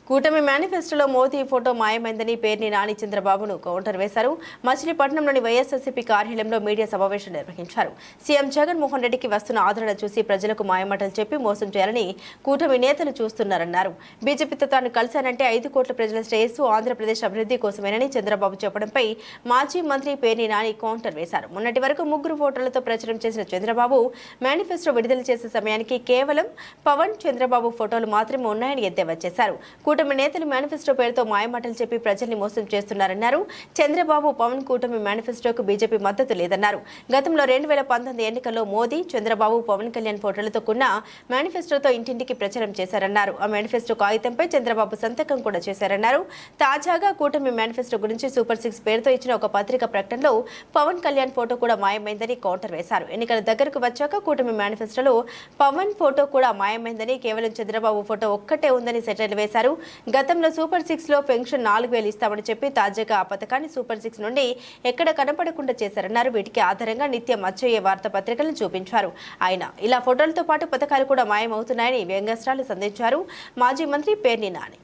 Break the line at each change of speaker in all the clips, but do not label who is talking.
కూటమి మేనిఫెస్టోలో మోదీ ఫోటో మాయమైందని పేర్ని నాని చంద్రబాబును కౌంటర్ వేశారు. మచిలీపట్నంలోని వైఎస్ఆర్సీపీ కార్యాలయంలో మీడియా సమావేశం నిర్వహించారు. సీఎం జగన్మోహన్ రెడ్డికి వస్తున్న ఆదరణ చూసి ప్రజలకు మాయమాటలు చెప్పి మోసం చేయాలని కూటమి నేతలు చూస్తున్నారన్నారు. బీజేపీతో తాను కలిశానంటే 5 కోట్ల ప్రజల శ్రేయస్సు ఆంధ్రప్రదేశ్ అభివృద్ధి కోసమేనని చంద్రబాబు చెప్పడంపై మాజీ మంత్రి పేర్ని నాని కౌంటర్ వేశారు. మొన్నటి వరకు 3 ఫోటోలతో ప్రచారం చేసిన చంద్రబాబు మేనిఫెస్టో విడుదల చేసే సమయానికి కేవలం పవన్, చంద్రబాబు ఫోటోలు మాత్రమే ఉన్నాయని ఎద్దేవా చేశారు. కూటమి నేతలు మేనిఫెస్టో పేరుతో మాయమాటలు చెప్పి ప్రజల్ని మోసం చేస్తున్నారన్నారు. చంద్రబాబు, పవన్ కూటమి మేనిఫెస్టోకు బీజేపీ మద్దతు లేదన్నారు. గతంలో 2019 ఎన్నికల్లో మోదీ, చంద్రబాబు, పవన్ కళ్యాణ్ ఫోటోలతో కూడిన మేనిఫెస్టోతో ఇంటింటికి ప్రచారం చేశారన్నారు. ఆ మేనిఫెస్టో కాగితంపై చంద్రబాబు సంతకం కూడా చేశారన్నారు. తాజాగా కూటమి మేనిఫెస్టో గురించి సూపర్ 6 పేరుతో ఇచ్చిన ఒక పత్రిక ప్రకటనలో పవన్ కళ్యాణ్ ఫోటో కూడా మాయమైందని కౌంటర్ వేశారు. ఎన్నికల దగ్గరకు వచ్చాక కూటమి మేనిఫెస్టోలో పవన్ ఫోటో కూడా మాయమైందని, కేవలం చంద్రబాబు ఫోటో ఒక్కటే ఉందని సెటైర్లు వేశారు. గతంలో సూపర్ 6 లో పెన్షన్ 4000 ఇస్తామని చెప్పి తాజాగా ఆ పథకాన్ని సూపర్ 6 నుండి ఎక్కడ కనపడకుండా చేశారన్నారు. వీటికి ఆధారంగా నిత్యం వచ్చే వార్తాపత్రికలను చూపించారు. ఆయన ఇలా ఫోటోలతో పాటు పథకాలు కూడా మాయమవుతున్నాయని వ్యంగ్యాస్త్రాలు సంధించారు. మాజీ మంత్రి పేర్ని నాని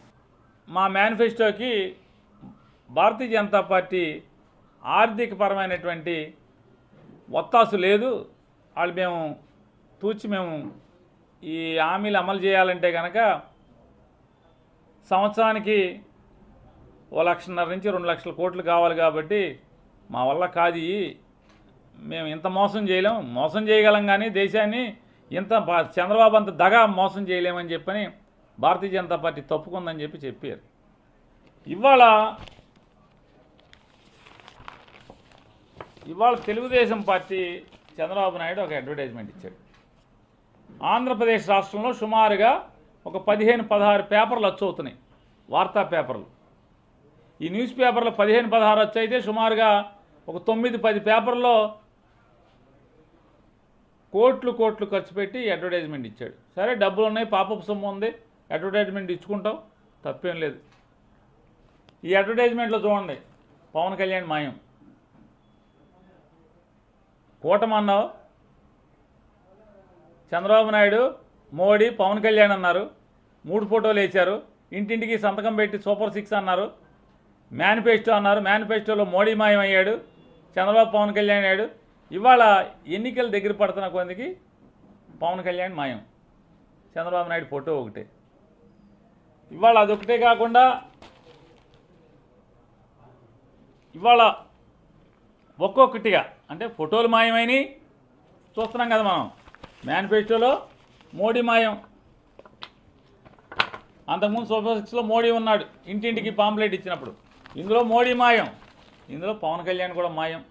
మా మేనిఫెస్టోకి భారతీయ జనతా పార్టీ ఆర్థికపరమైనటువంటి ఒత్తాసు లేదు. వాళ్ళు మేము ఈ హామీలు అమలు చేయాలంటే కనుక సంవత్సరానికి 1,50,000 నుంచి 2 లక్షల కోట్లు కావాలి. కాబట్టి మా వల్ల కాదు, మేము ఇంత మోసం చేయలేము. మోసం చేయగలం కానీ దేశాన్ని ఇంత చంద్రబాబు అంత దగా మోసం చేయలేమని చెప్పని భారతీయ జనతా పార్టీ తప్పుకుందని చెప్పారు. ఇవాళ తెలుగుదేశం పార్టీ చంద్రబాబు నాయుడు ఒక అడ్వర్టైజ్మెంట్ ఇచ్చాడు. ఆంధ్రప్రదేశ్ రాష్ట్రంలో సుమారుగా ఒక 15-16 పేపర్లు వచ్చవుతున్నాయి, వార్తా పేపర్లు. ఈ న్యూస్ పేపర్లో 15-16 వచ్చైతే సుమారుగా ఒక 9-10 పేపర్లో కోట్లు ఖర్చు పెట్టి అడ్వర్టైజ్మెంట్ ఇచ్చాడు. సరే, డబ్బులు ఉన్నాయి, పాపపు సొమ్ము ఉంది, అడ్వర్టైజ్మెంట్ ఇచ్చుకుంటాం, తప్పేం లేదు. ఈ అడ్వర్టైజ్మెంట్లో చూడండి, పవన్ కళ్యాణ్ మాయం. కూటమి అన్నావు, చంద్రబాబు నాయుడు, మోడీ, పవన్ కళ్యాణ్ అన్నారు, 3 ఫోటోలు వేశారు, ఇంటింటికి సంతకం పెట్టి సూపర్ 6 అన్నారు, మేనిఫెస్టో అన్నారు. మేనిఫెస్టోలో మోడీ మాయం అయ్యాడు, చంద్రబాబు, పవన్ కళ్యాణ్ అయ్యాడు. ఇవాళ ఎన్నికలు దగ్గర పడుతున్న కొందికి పవన్ కళ్యాణ్ మాయం, చంద్రబాబు నాయుడు ఫోటో ఒకటే. ఇవాళ అదొకటే కాకుండా ఇవాళ ఒక్కొక్కటిగా అంటే ఫోటోలు మాయమైనవి చూస్తున్నాం కదా మనం. మేనిఫెస్టోలో మోడీ మాయం, అంతకుముందు సూపర్ 6లో మోడీ ఉన్నాడు ఇంటింటికి పాంప్లెట్ ఇచ్చినప్పుడు. ఇందులో మోడీ మాయం, ఇందులో పవన్ కళ్యాణ్ కూడా మాయం.